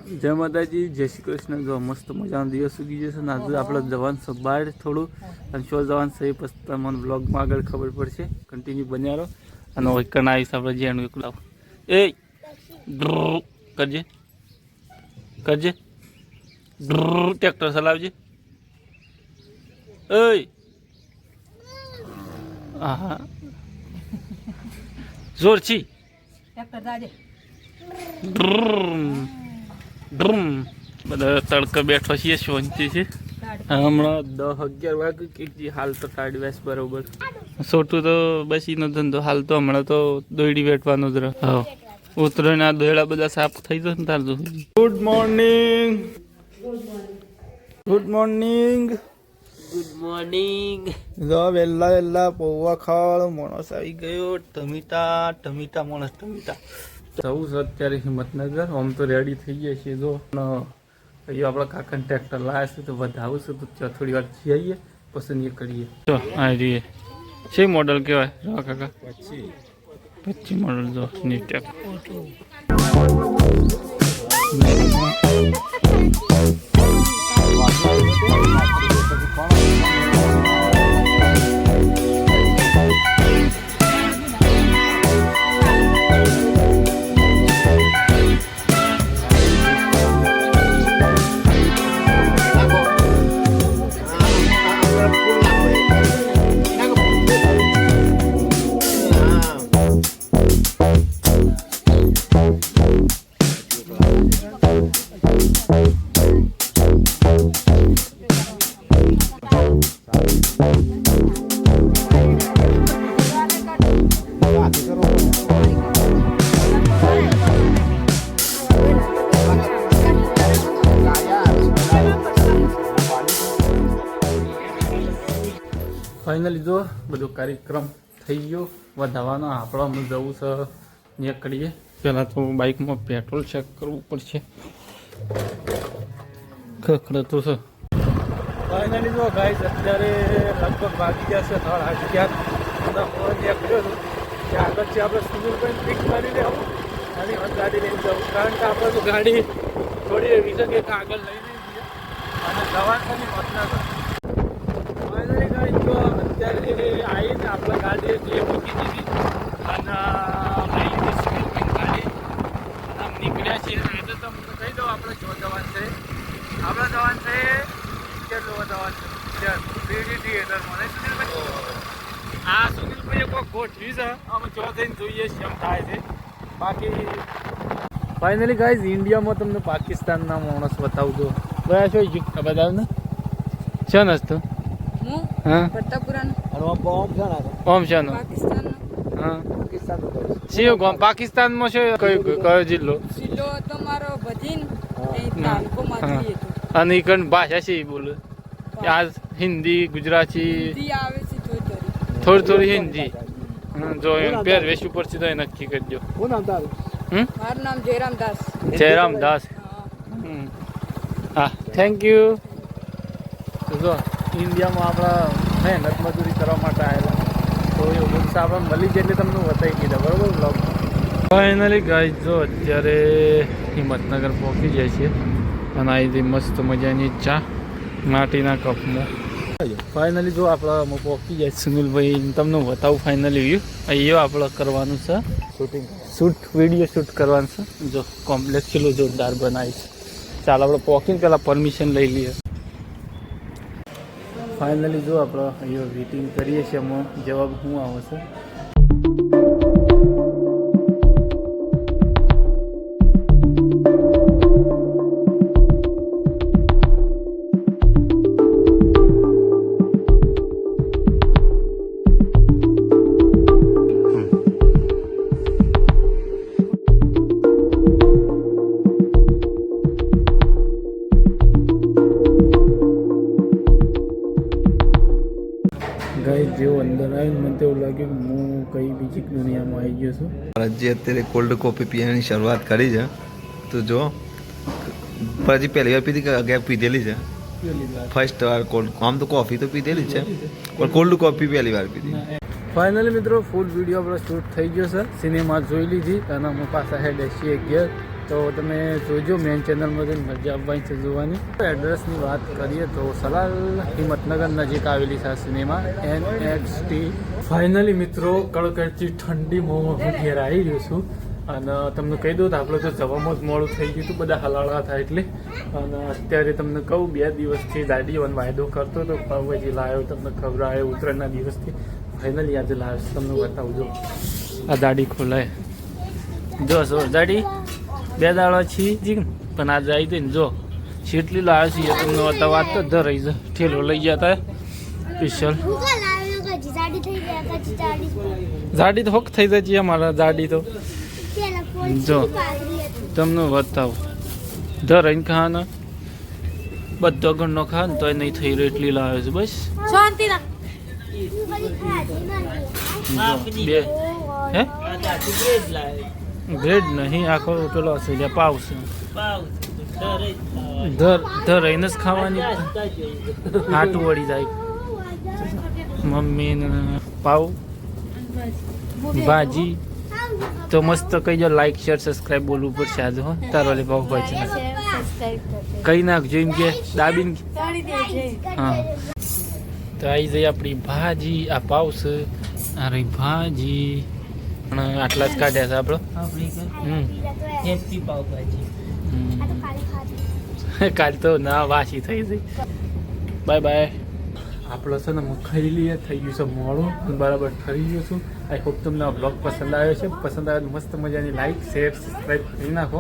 જય માતાજી, જય શ્રી કૃષ્ણ. જો મસ્ત મજાનો દિવસ ઉગી જશે ને આજે આપણે જવાનું છે બહાર થોડું, અને શું જવાનું છે એ પછી તમને બ્લોગમાં આગળ ખબર પડશે. કન્ટિન્યુ બન્યા રહો. અને વૈકણ આવીશ આપણે જેનું એકલા એ કરજે કરજે ટ્રેક્ટર ચલાવજે. ઓય હા જોર છી બધા તડકા બેઠો છીએ, શાંતિ છે. હમણાં 10-11 વાગે કે હાલ તો 8:30 બરોબર. છોટું તો બસીનો ધંધો હાલ તો હમણાં તો દોયડી વેઠવાનો જ રહે. હા ઉતરીને આ દોયડા બધા સાફ થઈ જશે ને તાર જો. Good morning, good morning, good morning. જો વહેલા વહેલા પૌવા ખાવાળો માણસ આવી ગયો. ટમીટા માણસ ટમીટા જવું છે અત્યારે હિંમતનગર. આમ તો રેડી થઈ ગયા છીએ. જો અહીંયા આપણા કાકાને ટ્રેક્ટર લાવ્યા છે તો વધાવું છે તો ત્યાં થોડી વાર જઈએ પસંદ કરીએ. જો આ રહીએ છે મોડલ કહેવાય જો કાકા 25 મોડલ જો ની ટ્રેક્ટર. ફાઇનલી જો બધો કાર્યક્રમ થઈ ગયો વધારવાનો. આપણે જવું છે નીકળીએ. પહેલાં તો બાઇકમાં પેટ્રોલ ચેક કરવું પડશે. ખખડતું છે. ફાઇનલી જો ગાઈસ અત્યારે લગભગ વાગી જશે 11:30. નીકળ્યો છું ત્યાં આગળ છે આપણે સુનિલભાઈ પિક કરી લેવું અને ગાડી લઈને જવું. કારણ કે આપણે તો ગાડી થોડી એવી છે કે આગળ લઈ નહીં જઈએ અને જવાનું મતલબ ફાઇનલી ગાડી જો અત્યારે આવીને આપણે ગાડી જે મૂકી દીધી અને લઈ લીધી સુનિલભાઈ ગાડી આમ નીકળ્યા છીએ. આજે તમને કહી દઉં આપણે જો જવાનું છે. આપણે જવાનું છે કેટલું જવાનું છે 3D થિયેટરમાં નહીં સુનિલભાઈ? આ સુનિલભાઈ કોઈ ગોઠવી છે અમે જો જઈને જોઈએ કેમ થાય છે. બાકી ફાઇનલી ગાઈઝ ઇન્ડિયામાં તમને પાકિસ્તાનના માણસ બતાવજો. ગયા છો આ બતાવ ને છે ને તો હા ઓમ છે ને હા સિંહ ગામ પાકિસ્તાનમાં છે. કયો જિલ્લો? તમારો ભજીન અને એ કણ ભાષા છે બોલે? આ હિન્દી ગુજરાતી આવે છે થોડી હિન્દી. જો પહેરવેશ ઉપરથી તો એ નક્કી કરજો. મારું નામ જયરામદાસ. જયરામદાસ. હા થેન્ક યુ. જો ઇન્ડિયામાં આપણા મહેનત મજૂરી કરવા માટે આવેલા તો એ બુક્સ આપણે મળી જાય એટલે તમને બતાવી દીધા બરાબર બ્લોગ. ફાઇનલી ગાઈસ જો અત્યારે હિંમતનગર પહોંચી જાય છે અને આવી મસ્ત મજાની ચા માટીના કપમાં. ફાઇનલી જો આપણે પહોંચી જાય સુનિલભાઈ તમને બતાવું ફાઇનલી વ્યૂ. અહીંયા આપણે કરવાનું છે શૂટ વિડીયો શૂટ કરવાનું છે. જો કોમ્પ્લેક્સ કેટલું જોરદાર બનાવી છે. ચાલો આપણે પહોંચીને પહેલાં પરમિશન લઈ લઈએ. ફાઇનલી જો આપણે અહીંયા વેટિંગ કરીએ છીએ એમાં જવાબ શું આવે છે. ગાઈસ જેવો અંદર આવીને મને તો એવું લાગ્યું કે હું કઈ બીજી દુનિયામાં આવી ગયો છું. જે અત્યારે કોલ્ડ કોફી પીવાની શરૂઆત કરી છે તો જો પછી પહેલી વાર પીધી કે અગિયાર પીધેલી છે ફર્સ્ટ વાર કોલ્ડ. આમ તો કોફી તો પીધેલી છે પણ કોલ્ડ કોફી પહેલી વાર પીધી. ફાઇનલી મિત્રો ફૂલ વિડીયો આપણો શૂટ થઈ ગયો છે. સિનેમા જોઈ લીધી અને અમે પાછા હેડ છીએ ઘેર. તો તમે જોજો મેન ચેનલમાં જઈને મજા આવવાની છે જોવાની. એડ્રેસની વાત કરીએ તો સલાલ હિંમતનગર નજીક આવેલી છે સિનેમા NXT. ફાઇનલી મિત્રો કડકડતી ઠંડીમાં હું ઘેર આવી રહ્યો છું અને તમને કહી દઉં તો આપણે તો જવામાં જ મોડું થઈ ગયું હતું બધા હલાળા થાય એટલે. અને અત્યારે તમને કહું 2 દિવસથી દાડીઓનો વાયદો કરતો હતો પાવભાજી લાવ્યો તમને ખબર આવે ઉત્તરાયણના દિવસથી ફાઇનલી આજે લાવ્યો છું તમને બતાવું જો આ દાડી ખોલાય જો સો દાડી 2 દાડા છી પણ આજે આવી હતી ને જો શીટલી લાવ્યો છીએ તમને બતાવ વાત તો ધરાઈ છે ઠેલો લઈ ગયા હતા સ્પેશિયલ જાડી તો હોક થઈ જાય છે અમારા જાડી તો જો તમને બતાવું ધરાઈને ખાવાના બધો ઘરનો ખા ને તોય નહીં થઈ રહ્યો એટલી લાવ્યો છે બસ શાંતિ જો, બે હે બ્રેડ નહીં આખો પેલો હશે જે પાવ છે ધરાઈને જ ખાવાની હાટું વળી જાય મમ્મી પાવ ભાજી તો મસ્ત કહીજો લાઈક શેર સબસ્ક્રાઈબ બોલવું પડશે આજે હો તારો લે પાવ ભાજી કઈ નાખજો એમ કે દાબીને હા તો આવી જઈ આપણી ભાજી આ પાવ છે આ રહી ભાજી પણ આટલા જ કાઢ્યા છે આપણો હેપી પાવભાજી. કાલ તો ના વાસી થઈ ગઈ બાય બાય આપણો છે ને ખાઈ લઈએ થઈ ગયું છે મોડું બરાબર ઠરી ગયું છું. આઈ હોપ તમને આ બ્લોગ પસંદ આવ્યો છે. પસંદ આવે તો મસ્ત મજાની લાઈક શેર સબસ્ક્રાઈબ કરી નાખો.